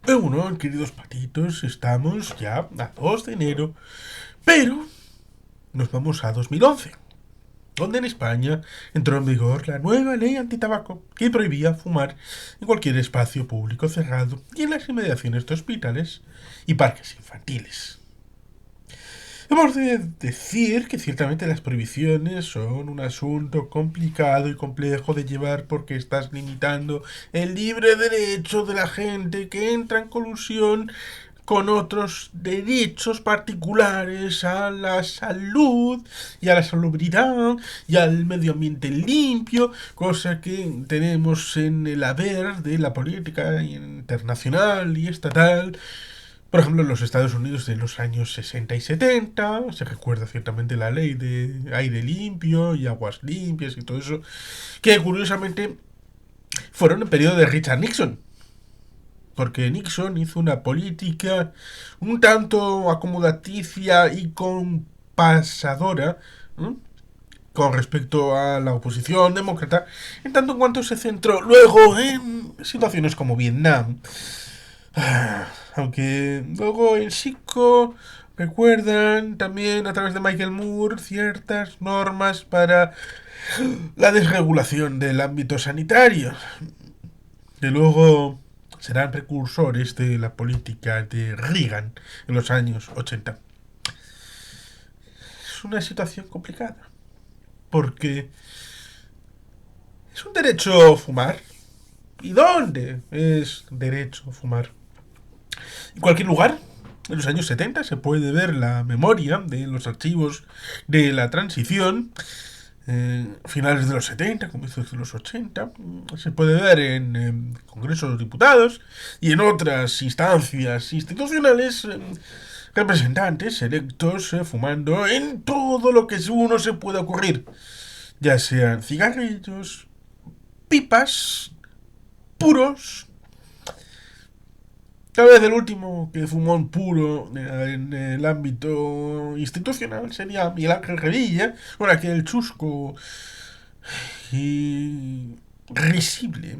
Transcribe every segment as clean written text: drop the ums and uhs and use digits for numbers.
Bueno, queridos patitos, estamos ya a 2 de enero, pero nos vamos a 2011, donde en España entró en vigor la nueva ley antitabaco que prohibía fumar en cualquier espacio público cerrado y en las inmediaciones de hospitales y parques infantiles. Hemos de decir que ciertamente las prohibiciones son un asunto complicado y complejo de llevar porque estás limitando el libre derecho de la gente que entra en colusión con otros derechos particulares a la salud y a la salubridad y al medio ambiente limpio, cosa que tenemos en el haber de la política internacional y estatal. Por ejemplo, en los Estados Unidos de los años 60 y 70 se recuerda ciertamente la ley de aire limpio y aguas limpias y todo eso, que curiosamente fueron en periodo de Richard Nixon, porque Nixon hizo una política un tanto acomodaticia y compasadora, ¿no?, con respecto a la oposición demócrata, en tanto en cuanto se centró luego en situaciones como Vietnam. Aunque luego en Chico recuerdan también a través de Michael Moore ciertas normas para la desregulación del ámbito sanitario, que luego serán precursores de la política de Reagan en los años 80. Es una situación complicada, porque es un derecho fumar. ¿Y dónde es derecho fumar? En cualquier lugar. En los años 70 se puede ver la memoria de los archivos de la transición, finales de los 70, comienzos de los 80. Se puede ver en Congreso de los Diputados y en otras instancias institucionales, representantes electos fumando en todo lo que uno se pueda ocurrir, ya sean cigarrillos, pipas, puros. Tal vez el último que fumó un puro en el ámbito institucional sería Miguel Ángel Revilla, con aquel chusco y risible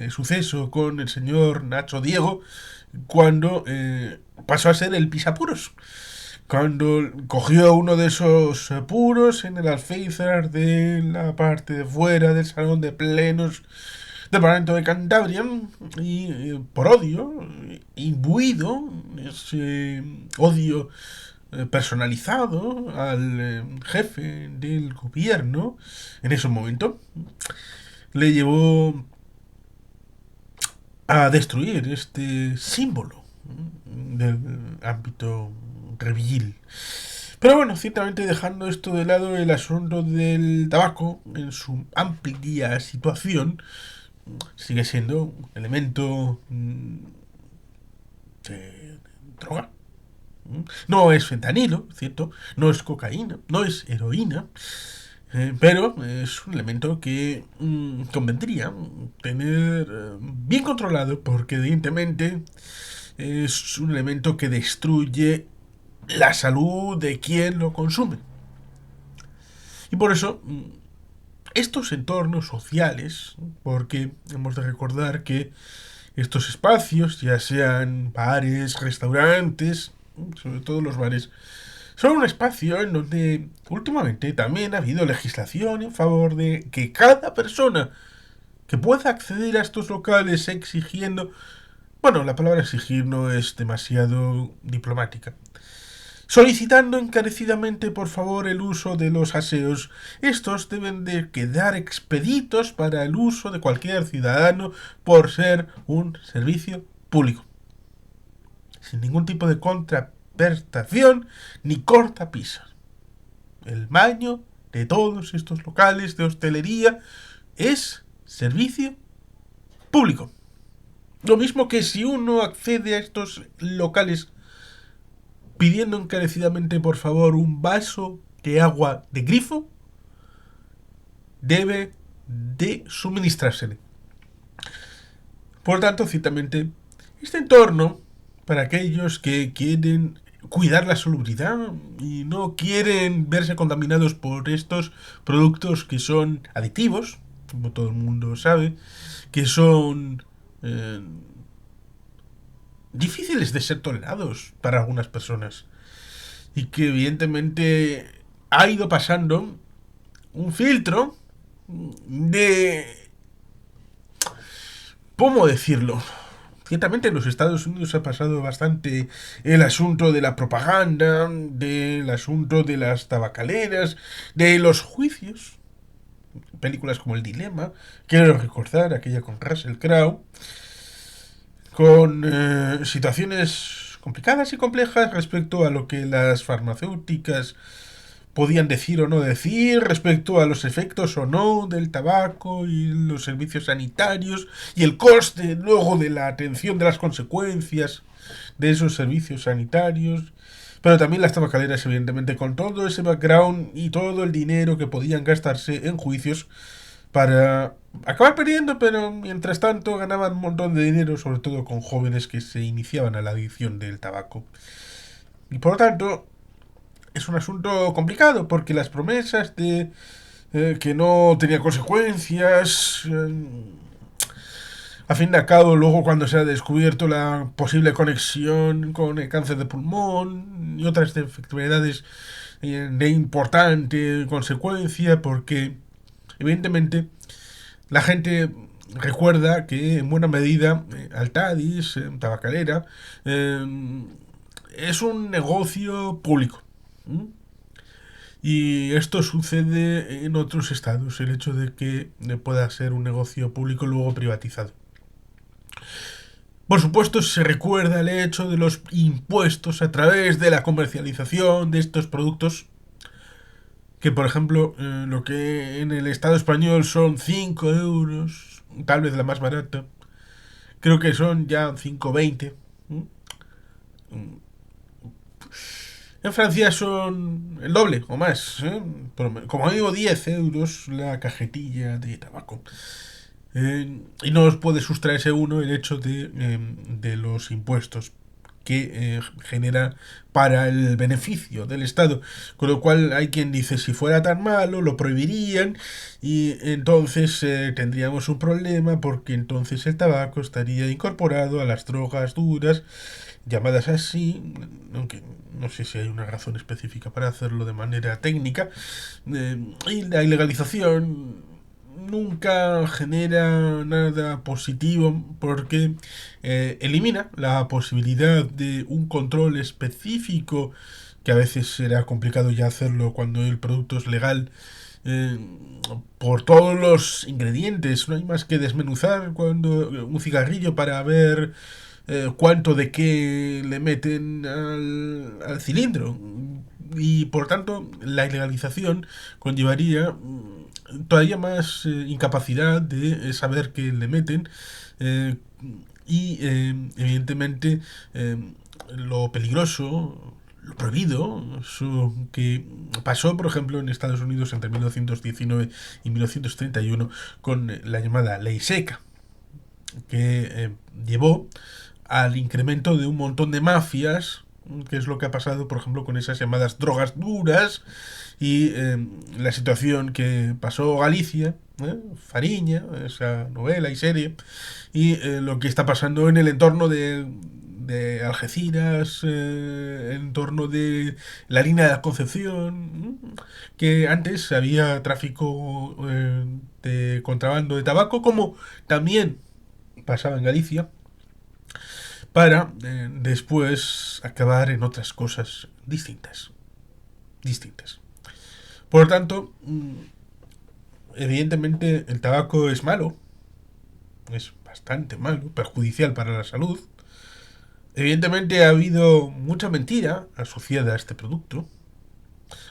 suceso con el señor Nacho Diego, cuando pasó a ser el pisapuros. Cuando cogió uno de esos puros en el alféizar de la parte de fuera del salón de plenos del Parlamento de Cantabria y por odio, imbuido, ese odio personalizado al jefe del gobierno en ese momento, le llevó a destruir este símbolo del ámbito revillil. Pero bueno, ciertamente dejando esto de lado, el asunto del tabaco en su amplia situación sigue siendo un elemento de droga. No es fentanilo, ¿cierto? No es cocaína, no es heroína, pero es un elemento que convendría tener bien controlado porque evidentemente es un elemento que destruye la salud de quien lo consume. Y por eso estos entornos sociales, porque hemos de recordar que estos espacios, ya sean bares, restaurantes, sobre todo los bares, son un espacio en donde últimamente también ha habido legislación en favor de que cada persona que pueda acceder a estos locales exigiendo, bueno, la palabra exigir no es demasiado diplomática, solicitando encarecidamente por favor el uso de los aseos. Estos deben de quedar expeditos para el uso de cualquier ciudadano por ser un servicio público, sin ningún tipo de contraprestación ni cortapisas. El baño de todos estos locales de hostelería es servicio público. Lo mismo que si uno accede a estos locales pidiendo encarecidamente por favor un vaso de agua de grifo, debe de suministrársele. Por tanto, ciertamente, este entorno, para aquellos que quieren cuidar la salubridad y no quieren verse contaminados por estos productos que son aditivos, como todo el mundo sabe, que son difíciles de ser tolerados para algunas personas y que evidentemente ha ido pasando un filtro de... ¿Cómo decirlo? Ciertamente en los Estados Unidos ha pasado bastante el asunto de la propaganda, del asunto de las tabacaleras, de los juicios. Películas como El Dilema, quiero recordar aquella con Russell Crowe, con situaciones complicadas y complejas respecto a lo que las farmacéuticas podían decir o no decir respecto a los efectos o no del tabaco y los servicios sanitarios y el coste luego de la atención de las consecuencias de esos servicios sanitarios, pero también las tabacaleras evidentemente con todo ese background y todo el dinero que podían gastarse en juicios para acabar perdiendo, pero mientras tanto ganaban un montón de dinero, sobre todo con jóvenes que se iniciaban a la adicción del tabaco. Y por lo tanto, es un asunto complicado porque las promesas de que no tenía consecuencias, a fin de cabo, luego cuando se ha descubierto la posible conexión con el cáncer de pulmón y otras enfermedades de importante consecuencia, porque evidentemente la gente recuerda que en buena medida Altadis, tabacalera, es un negocio público. ¿Mm? Y esto sucede en otros estados, el hecho de que pueda ser un negocio público luego privatizado. Por supuesto, se recuerda el hecho de los impuestos a través de la comercialización de estos productos, que por ejemplo, lo que en el Estado español son 5 euros, tal vez la más barata, creo que son ya 5,20. En Francia son el doble o más, ¿eh? Como digo, 10 euros la cajetilla de tabaco. Y no os puede sustraerse uno el hecho de los impuestos que genera para el beneficio del Estado. Con lo cual hay quien dice, si fuera tan malo, lo prohibirían y entonces tendríamos un problema porque entonces el tabaco estaría incorporado a las drogas duras, llamadas así, aunque no sé si hay una razón específica para hacerlo de manera técnica, y la ilegalización nunca genera nada positivo porque elimina la posibilidad de un control específico, que a veces será complicado ya hacerlo cuando el producto es legal, eh, por todos los ingredientes. No hay más que desmenuzar cuando un cigarrillo para ver cuánto de qué le meten al cilindro. Y por tanto, la ilegalización conllevaría todavía más incapacidad de saber qué le meten. eh, y evidentemente lo peligroso, lo prohibido, eso que pasó, por ejemplo, en Estados Unidos entre 1919 y 1931 con la llamada Ley Seca, que llevó al incremento de un montón de mafias, que es lo que ha pasado, por ejemplo, con esas llamadas drogas duras y la situación que pasó Galicia, Fariña, esa novela y serie, y lo que está pasando en el entorno de Algeciras, en torno de la línea de la Concepción, que antes había tráfico de contrabando de tabaco, como también pasaba en Galicia, para después acabar en otras cosas distintas. Distintas. Por lo tanto, evidentemente el tabaco es malo, es bastante malo, perjudicial para la salud. Evidentemente ha habido mucha mentira asociada a este producto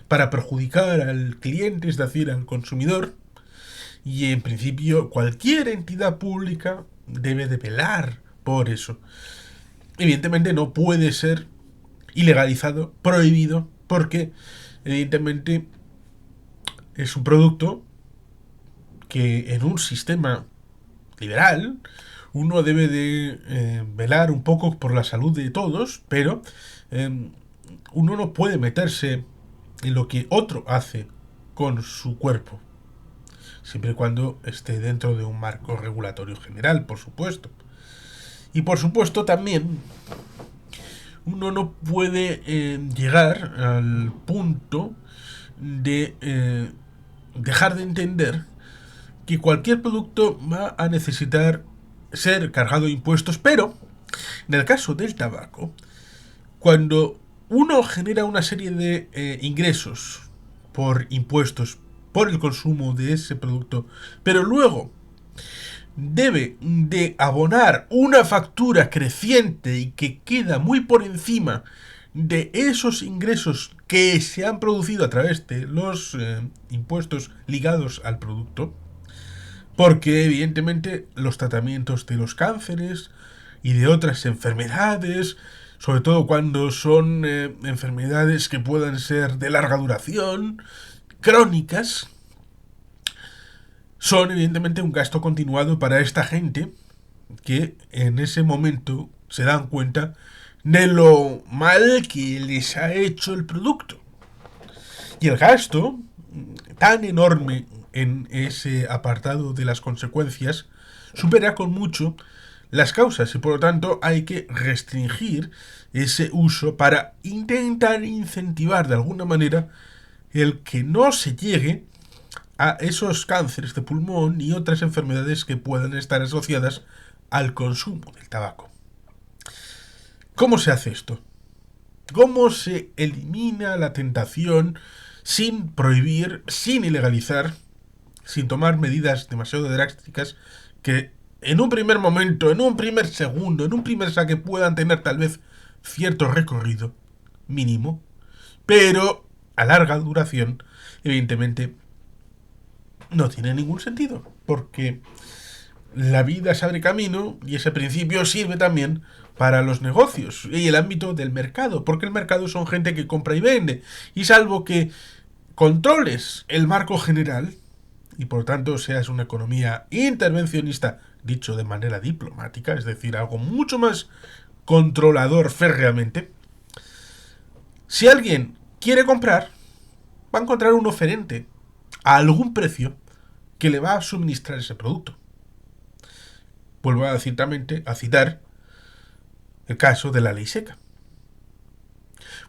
para perjudicar al cliente, es decir, al consumidor, y en principio cualquier entidad pública debe de velar por eso. Evidentemente no puede ser ilegalizado, prohibido, porque evidentemente es un producto que en un sistema liberal uno debe de velar un poco por la salud de todos, pero eh, uno no puede meterse en lo que otro hace con su cuerpo, siempre y cuando esté dentro de un marco regulatorio general, por supuesto. Y por supuesto también uno no puede llegar al punto de dejar de entender que cualquier producto va a necesitar ser cargado de impuestos, pero en el caso del tabaco, cuando uno genera una serie de ingresos por impuestos, por el consumo de ese producto, pero luego debe de abonar una factura creciente y que queda muy por encima de esos ingresos que se han producido a través de los impuestos ligados al producto, porque evidentemente los tratamientos de los cánceres y de otras enfermedades, sobre todo cuando son enfermedades que puedan ser de larga duración, crónicas, son evidentemente un gasto continuado para esta gente que en ese momento se dan cuenta de lo mal que les ha hecho el producto. Y el gasto, tan enorme en ese apartado de las consecuencias, supera con mucho las causas y por lo tanto hay que restringir ese uso para intentar incentivar de alguna manera el que no se llegue a esos cánceres de pulmón y otras enfermedades que puedan estar asociadas al consumo del tabaco. ¿Cómo se hace esto? ¿Cómo se elimina la tentación sin prohibir, sin ilegalizar, sin tomar medidas demasiado drásticas que en un primer momento, en un primer segundo, en un primer saque puedan tener tal vez cierto recorrido mínimo, pero a larga duración, evidentemente, no tiene ningún sentido, porque la vida se abre camino y ese principio sirve también para los negocios y el ámbito del mercado, porque el mercado son gente que compra y vende, y salvo que controles el marco general y por tanto seas una economía intervencionista, dicho de manera diplomática, es decir, algo mucho más controlador férreamente, si alguien quiere comprar, va a encontrar un oferente a algún precio que le va a suministrar ese producto. Vuelvo a citar el caso de la ley seca.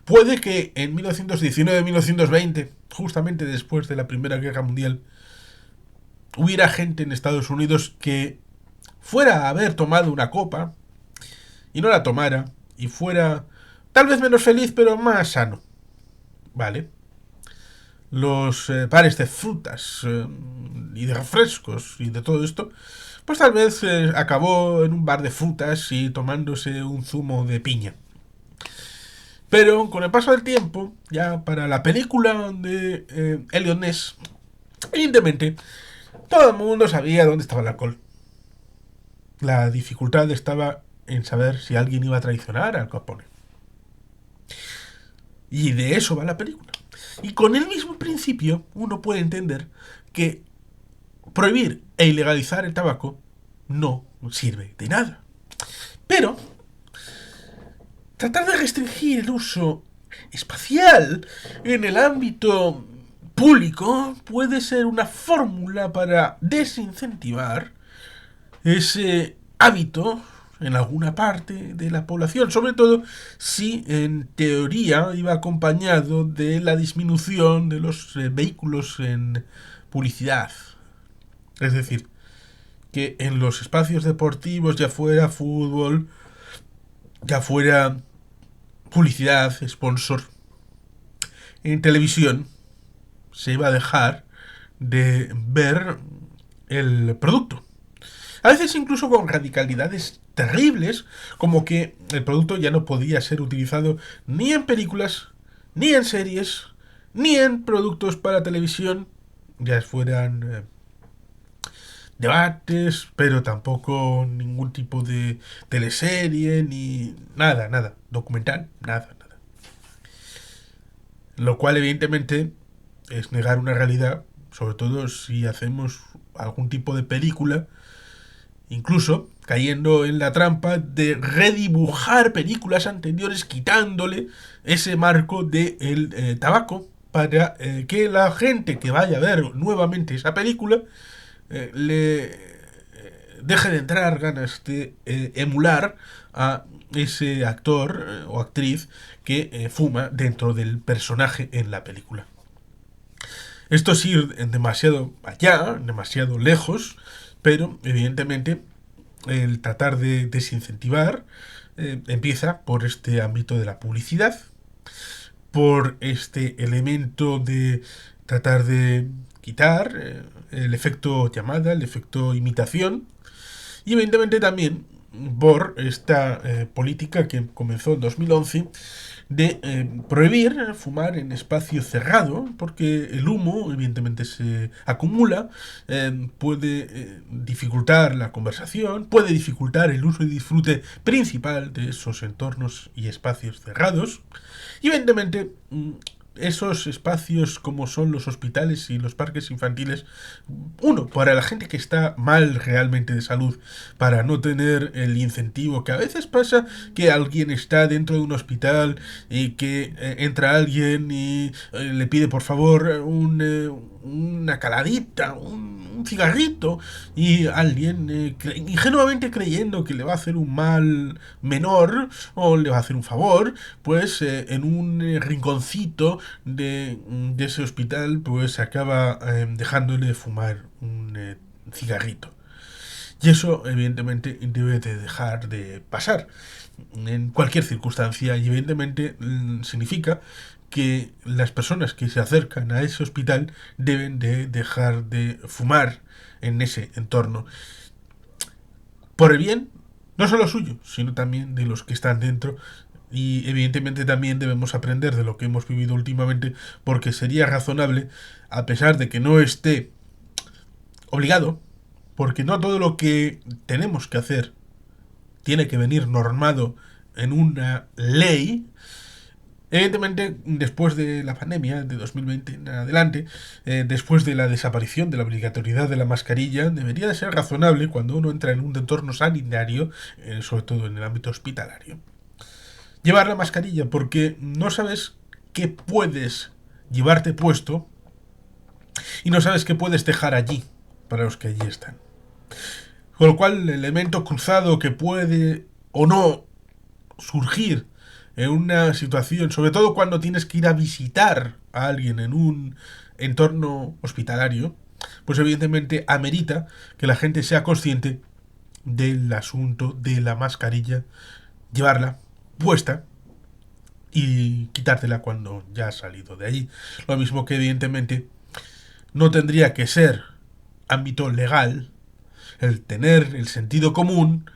Puede que en 1919-1920, justamente después de la Primera Guerra Mundial, hubiera gente en Estados Unidos que fuera a haber tomado una copa y no la tomara y fuera tal vez menos feliz pero más sano. ¿Vale? Los bares de frutas y de refrescos y de todo esto, pues tal vez acabó en un bar de frutas y tomándose un zumo de piña. Pero con el paso del tiempo, ya para la película de Elliot Ness, evidentemente, todo el mundo sabía dónde estaba el alcohol. La dificultad estaba en saber si alguien iba a traicionar al Capone. Y de eso va la película. Y con el mismo principio, uno puede entender que prohibir e ilegalizar el tabaco no sirve de nada. Pero tratar de restringir el uso espacial en el ámbito público puede ser una fórmula para desincentivar ese hábito en alguna parte de la población, sobre todo si en teoría iba acompañado de la disminución de los vehículos en publicidad. Es decir, que en los espacios deportivos, ya fuera fútbol, ya fuera publicidad, sponsor, en televisión, se iba a dejar de ver el producto. A veces incluso con radicalidades terribles, como que el producto ya no podía ser utilizado ni en películas, ni en series, ni en productos para televisión, ya fueran debates, pero tampoco ningún tipo de teleserie, ni nada, nada, documental, nada, nada. Lo cual evidentemente es negar una realidad, sobre todo si hacemos algún tipo de película, incluso cayendo en la trampa de redibujar películas anteriores quitándole ese marco del tabaco para que la gente que vaya a ver nuevamente esa película le deje de entrar ganas de emular a ese actor o actriz que fuma dentro del personaje en la película. Esto es ir demasiado allá, demasiado lejos, pero evidentemente el tratar de desincentivar empieza por este ámbito de la publicidad, por este elemento de tratar de quitar el efecto llamada, el efecto imitación, y evidentemente también por esta política que comenzó en 2011 de prohibir fumar en espacio cerrado, porque el humo evidentemente se acumula, puede dificultar la conversación, puede dificultar el uso y disfrute principal de esos entornos y espacios cerrados, y evidentemente esos espacios como son los hospitales y los parques infantiles, uno, para la gente que está mal realmente de salud, para no tener el incentivo que a veces pasa que alguien está dentro de un hospital y que entra alguien y le pide por favor una caladita, un cigarrito, y alguien ingenuamente creyendo que le va a hacer un mal menor o le va a hacer un favor, pues en un rinconcito de ese hospital pues acaba dejándole fumar un cigarrito. Y eso, evidentemente, debe de dejar de pasar en cualquier circunstancia. Y, evidentemente, significa que las personas que se acercan a ese hospital deben de dejar de fumar en ese entorno. Por el bien, no solo suyo, sino también de los que están dentro. Y evidentemente también debemos aprender de lo que hemos vivido últimamente, porque sería razonable, a pesar de que no esté obligado, porque no todo lo que tenemos que hacer tiene que venir normado en una ley. Evidentemente, después de la pandemia de 2020 en adelante, después de la desaparición de la obligatoriedad de la mascarilla, debería de ser razonable cuando uno entra en un entorno sanitario, sobre todo en el ámbito hospitalario, llevar la mascarilla, porque no sabes qué puedes llevarte puesto y no sabes qué puedes dejar allí para los que allí están. Con lo cual, el elemento cruzado que puede o no surgir en una situación, sobre todo cuando tienes que ir a visitar a alguien en un entorno hospitalario, pues evidentemente amerita que la gente sea consciente del asunto de la mascarilla, llevarla puesta y quitártela cuando ya has salido de allí. Lo mismo que evidentemente no tendría que ser ámbito legal el tener el sentido común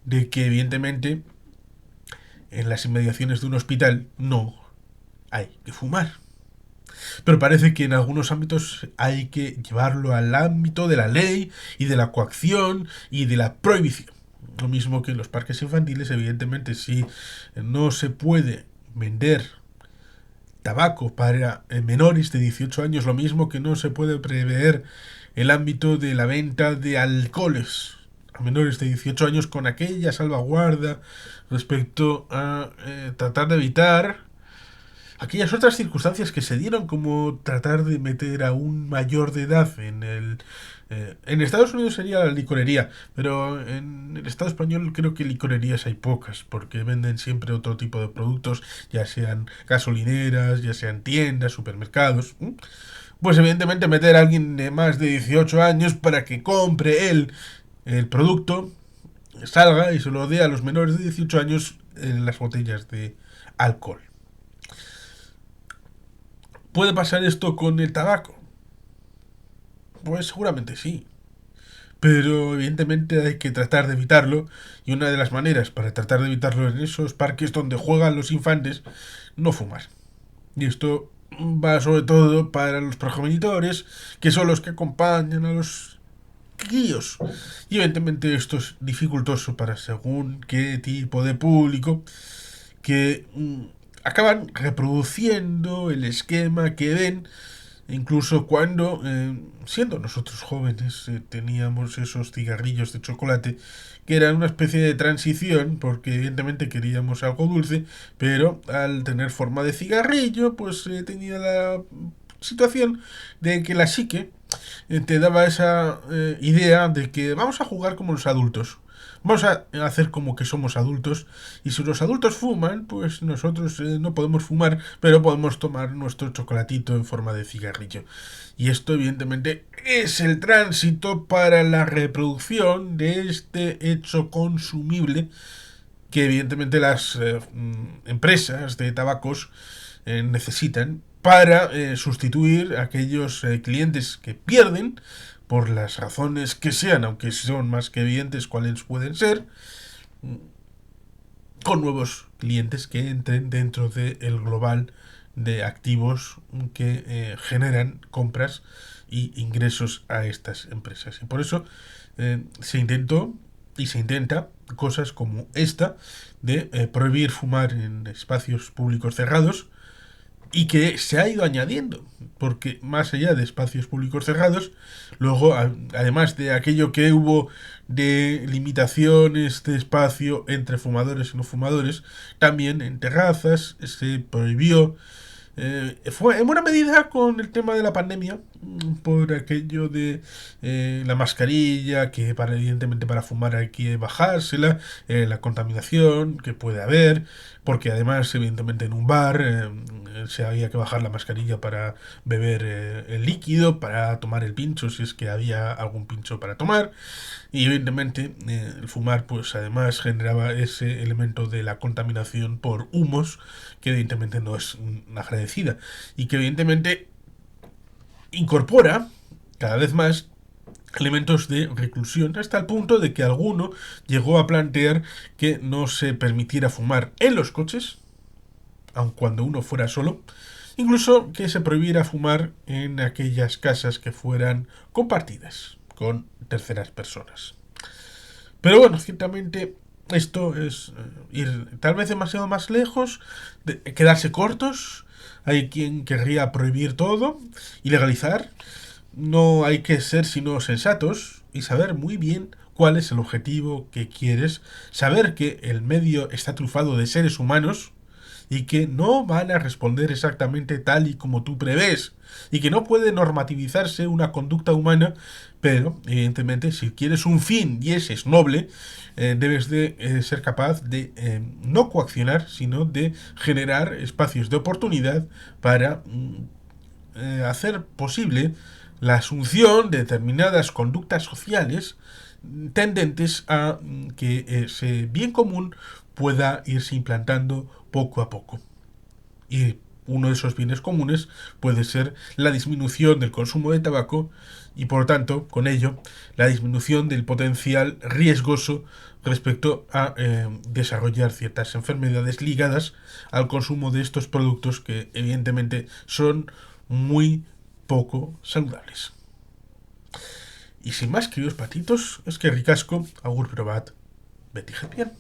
de que evidentemente en las inmediaciones de un hospital no hay que fumar. Pero parece que en algunos ámbitos hay que llevarlo al ámbito de la ley y de la coacción y de la prohibición. Lo mismo que en los parques infantiles, evidentemente, si no se puede vender tabaco para menores de 18 años, lo mismo que no se puede prever el ámbito de la venta de alcoholes a menores de 18 años con aquella salvaguarda respecto a tratar de evitar aquellas otras circunstancias que se dieron, como tratar de meter a un mayor de edad en el... en Estados Unidos sería la licorería, pero en el Estado español creo que licorerías hay pocas, porque venden siempre otro tipo de productos, ya sean gasolineras, ya sean tiendas, supermercados. Pues evidentemente meter a alguien de más de 18 años para que compre él el producto, salga y se lo dé a los menores de 18 años en las botellas de alcohol. ¿Puede pasar esto con el tabaco? Pues seguramente sí. Pero evidentemente hay que tratar de evitarlo. Y una de las maneras para tratar de evitarlo en esos parques donde juegan los infantes, no fumar. Y esto va sobre todo para los progenitores, que son los que acompañan a los críos. Y evidentemente esto es dificultoso para según qué tipo de público que acaban reproduciendo el esquema que ven, incluso cuando, siendo nosotros jóvenes, teníamos esos cigarrillos de chocolate que eran una especie de transición, porque evidentemente queríamos algo dulce, pero al tener forma de cigarrillo, pues tenía la situación de que la psique te daba esa idea de que vamos a jugar como los adultos. Vamos a hacer como que somos adultos y si los adultos fuman, pues nosotros no podemos fumar, pero podemos tomar nuestro chocolatito en forma de cigarrillo. Y esto evidentemente es el tránsito para la reproducción de este hecho consumible que evidentemente las empresas de tabacos necesitan para sustituir a aquellos clientes que pierden por las razones que sean, aunque son más que evidentes cuáles pueden ser, con nuevos clientes que entren dentro del global de activos que generan compras y ingresos a estas empresas. Y por eso se intentó y se intenta cosas como esta de prohibir fumar en espacios públicos cerrados y que se ha ido añadiendo, porque más allá de espacios públicos cerrados, luego, además de aquello que hubo de limitaciones de espacio entre fumadores y no fumadores, también en terrazas se prohibió fue en buena medida con el tema de la pandemia, por aquello de la mascarilla, que para, evidentemente para fumar hay que bajársela, la contaminación que puede haber, porque además evidentemente en un bar se había que bajar la mascarilla para beber el líquido, para tomar el pincho si es que había algún pincho para tomar, y evidentemente el fumar pues además generaba ese elemento de la contaminación por humos que evidentemente no es agradecida y que evidentemente incorpora cada vez más elementos de reclusión hasta el punto de que alguno llegó a plantear que no se permitiera fumar en los coches, aun cuando uno fuera solo, incluso que se prohibiera fumar en aquellas casas que fueran compartidas con terceras personas. Pero bueno, ciertamente esto es ir tal vez demasiado más lejos, de quedarse cortos. Hay quien querría prohibir todo y legalizar. No hay que ser sino sensatos y saber muy bien cuál es el objetivo que quieres. Saber que el medio está trufado de seres humanos y que no van a responder exactamente tal y como tú prevés y que no puede normativizarse una conducta humana, pero evidentemente si quieres un fin y ese es noble, debes de ser capaz de no coaccionar, sino de generar espacios de oportunidad para hacer posible la asunción de determinadas conductas sociales tendentes a que ese bien común pueda irse implantando poco a poco. Y uno de esos bienes comunes puede ser la disminución del consumo de tabaco y por lo tanto, con ello, la disminución del potencial riesgoso respecto a desarrollar ciertas enfermedades ligadas al consumo de estos productos que evidentemente son muy poco saludables. Y sin más, queridos patitos, es que ricasco, agur probat, Betty Jepian.